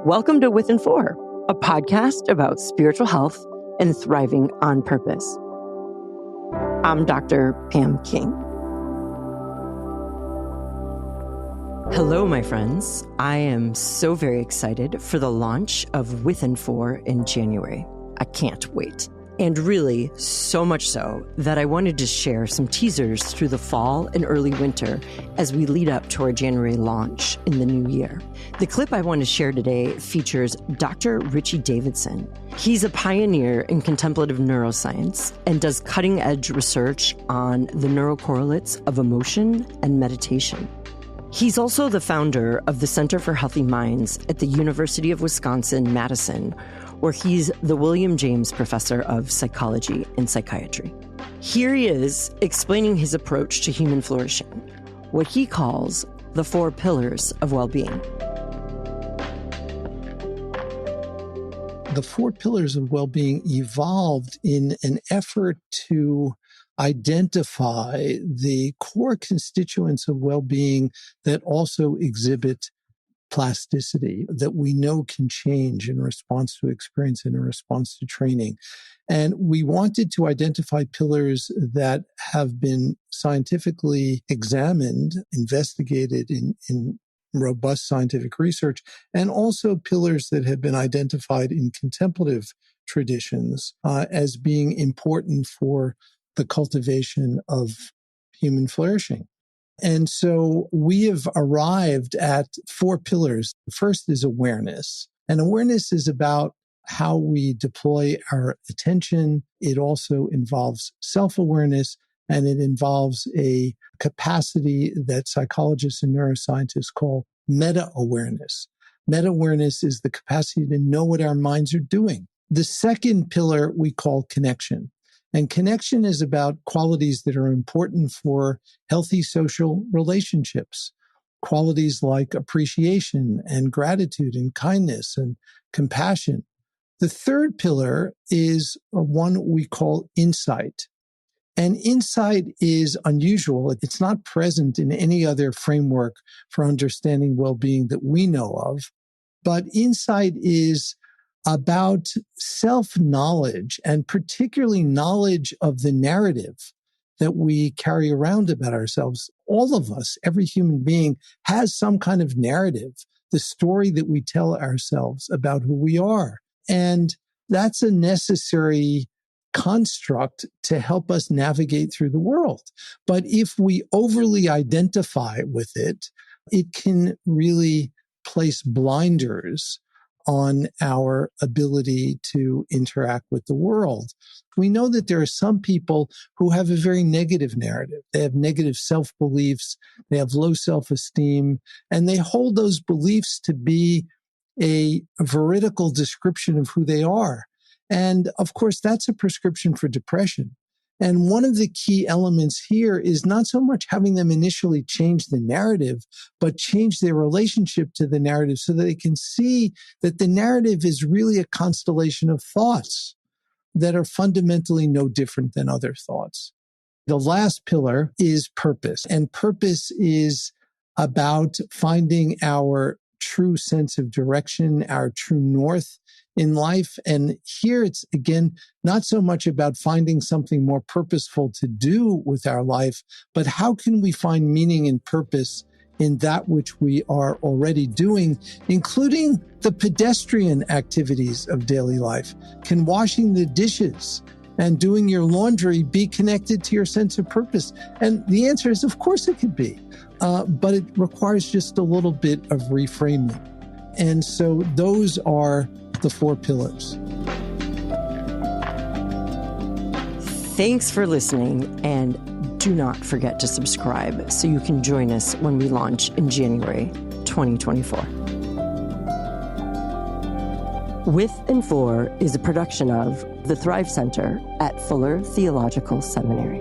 Welcome to With and For, a podcast about spiritual health and thriving on purpose. I'm Dr. Pam King. Hello, my friends. I am so very excited for the launch of With and For in January. I can't wait. And really, so much so that I wanted to share some teasers through the fall and early winter as we lead up to our January launch in the new year. The clip I want to share today features Dr. Richie Davidson. He's a pioneer in contemplative neuroscience and does cutting-edge research on the neuro-correlates of emotion and meditation. He's also the founder of the Center for Healthy Minds at the University of Wisconsin Madison, where he's the William James Professor of Psychology and Psychiatry. Here he is explaining his approach to human flourishing, what he calls the 4 pillars of well-being. The 4 pillars of well-being evolved in an effort to identify the core constituents of well-being that also exhibit plasticity, that we know can change in response to experience and in response to training. And we wanted to identify pillars that have been scientifically examined, investigated in robust scientific research, and also pillars that have been identified in contemplative traditions as being important for the cultivation of human flourishing. And so we have arrived at 4 pillars. The first is awareness. And awareness is about how we deploy our attention. It also involves self-awareness, and it involves a capacity that psychologists and neuroscientists call meta-awareness. Meta-awareness is the capacity to know what our minds are doing. The second pillar we call connection. And connection is about qualities that are important for healthy social relationships, qualities like appreciation and gratitude and kindness and compassion. The third pillar is one we call insight. And insight is unusual. It's not present in any other framework for understanding well-being that we know of. But insight is about self-knowledge, and particularly knowledge of the narrative that we carry around about ourselves. All of us, every human being, has some kind of narrative, the story that we tell ourselves about who we are. And that's a necessary construct to help us navigate through the world. But if we overly identify with it, it can really place blinders on our ability to interact with the world. We know that there are some people who have a very negative narrative. They have negative self-beliefs, they have low self-esteem, and they hold those beliefs to be a veridical description of who they are. And of course, that's a prescription for depression. And one of the key elements here is not so much having them initially change the narrative, but change their relationship to the narrative so that they can see that the narrative is really a constellation of thoughts that are fundamentally no different than other thoughts. The last pillar is purpose. And purpose is about finding our true sense of direction, our true north in life. And here it's, again, not so much about finding something more purposeful to do with our life, but how can we find meaning and purpose in that which we are already doing, including the pedestrian activities of daily life. Can washing the dishes and doing your laundry be connected to your sense of purpose? And the answer is, of course it could be, but it requires just a little bit of reframing. And so those are the 4 pillars. Thanks for listening, and do not forget to subscribe so you can join us when we launch in January 2024. With and For is a production of the Thrive Center at Fuller Theological Seminary.